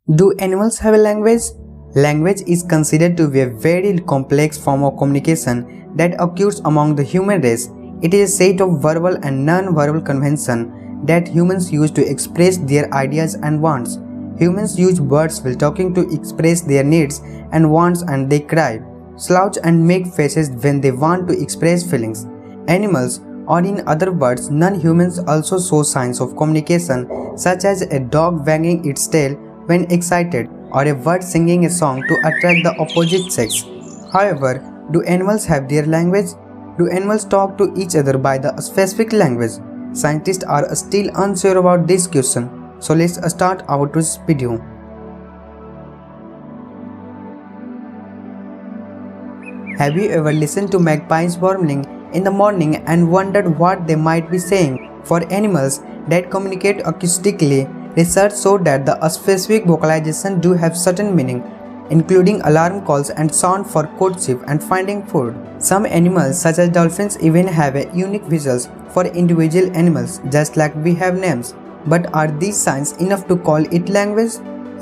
Do animals have a language? Language is considered to be a very complex form of communication that occurs among the human race. It is a set of verbal and non-verbal conventions that humans use to express their ideas and wants. Humans use words while talking to express their needs and wants, and they cry, slouch and make faces when they want to express feelings. Animals, or in other words, non-humans, also show signs of communication, such as a dog wagging its tail when excited, or a bird singing a song to attract the opposite sex. However, do animals have their language? Do animals talk to each other by the specific language? Scientists are still unsure about this question, so let's start our today's video. Have you ever listened to magpies warbling in the morning and wondered what they might be saying? For animals that communicate acoustically, research showed that the specific vocalization do have certain meaning, including alarm calls and sound for courtship and finding food. Some animals, such as dolphins, even have a unique visuals for individual animals, just like we have names. But are these signs enough to call it language?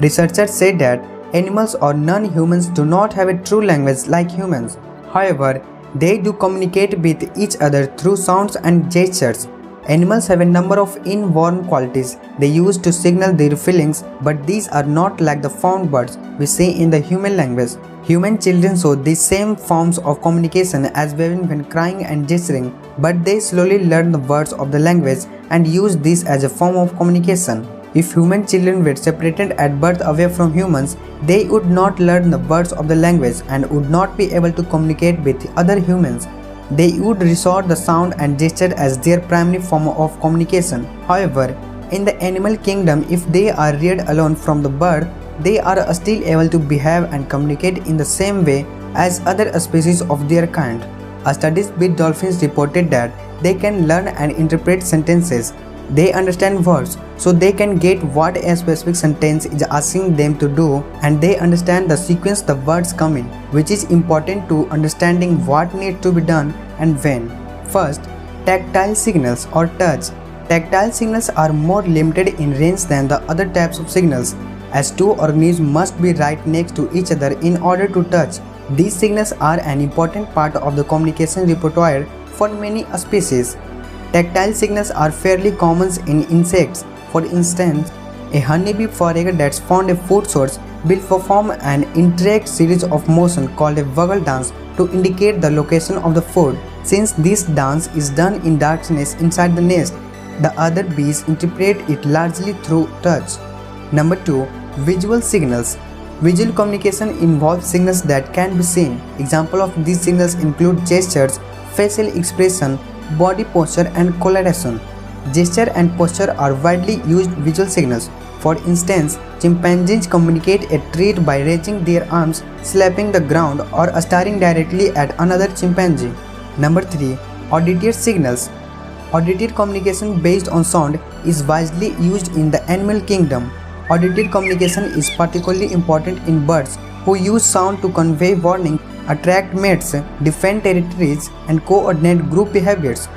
Researchers say that animals or non-humans do not have a true language like humans. However, they do communicate with each other through sounds and gestures. Animals have a number of inborn qualities they use to signal their feelings, but these are not like the found words we see in the human language. Human children show these same forms of communication as babies when crying and gesturing, but they slowly learn the words of the language and use this as a form of communication. If human children were separated at birth away from humans, they would not learn the words of the language and would not be able to communicate with other humans. They would resort the sound and gesture as their primary form of communication. However, in the animal kingdom, if they are reared alone from the birth, they are still able to behave and communicate in the same way as other species of their kind. A study with dolphins reported that they can learn and interpret sentences. They understand words, so they can get what a specific sentence is asking them to do, and they understand the sequence the words come in, which is important to understanding what needs to be done and when. First, tactile signals or touch. Tactile signals are more limited in range than the other types of signals, as two organisms must be right next to each other in order to touch. These signals are an important part of the communication repertoire for many species. Tactile signals are fairly common in insects. For instance, a honeybee forager that's found a food source will perform an intricate series of motion called a waggle dance to indicate the location of the food. Since this dance is done in darkness inside the nest, the other bees interpret it largely through touch. Number 2. Visual signals. Visual communication involves signals that can be seen. Examples of these signals include gestures, facial expression, body posture, and coloration. Gesture and posture are widely used visual signals. For instance, chimpanzees communicate a treat by raising their arms, slapping the ground, or staring directly at another chimpanzee. Number 3. Auditory signals. Auditory communication based on sound is widely used in the animal kingdom. Auditory communication is particularly important in birds who use sound to convey warning, attract mates, defend territories, and coordinate group behaviors.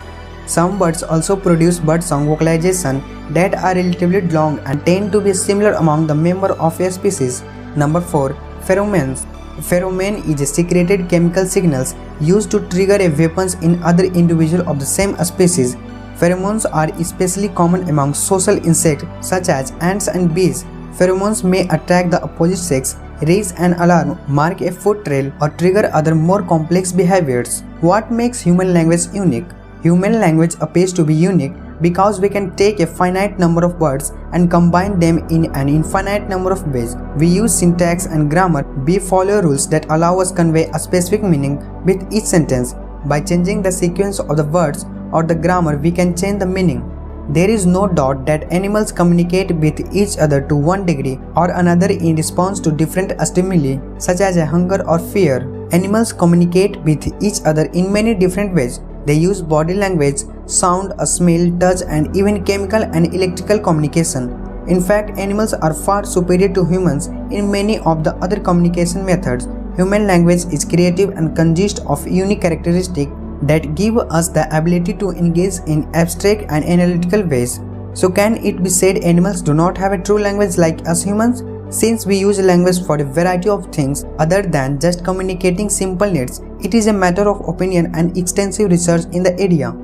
Some birds also produce bird song vocalization that are relatively long and tend to be similar among the members of a species. Number 4. Pheromones. Pheromone is a secreted chemical signals used to trigger a weapons in other individuals of the same species. Pheromones are especially common among social insects such as ants and bees. Pheromones may attract the opposite sex, raise an alarm, mark a food trail, or trigger other more complex behaviors. What makes human language unique? Human language appears to be unique because we can take a finite number of words and combine them in an infinite number of ways. We use syntax and grammar. We follow rules that allow us convey a specific meaning with each sentence. By changing the sequence of the words or the grammar, we can change the meaning. There is no doubt that animals communicate with each other to one degree or another in response to different stimuli, such as hunger or fear. Animals communicate with each other in many different ways. They use body language, sound, smell, touch, and even chemical and electrical communication. In fact, animals are far superior to humans in many of the other communication methods. Human language is creative and consists of unique characteristics that give us the ability to engage in abstract and analytical ways. So can it be said animals do not have a true language like us humans? Since we use language for a variety of things other than just communicating simple needs, it is a matter of opinion and extensive research in the area.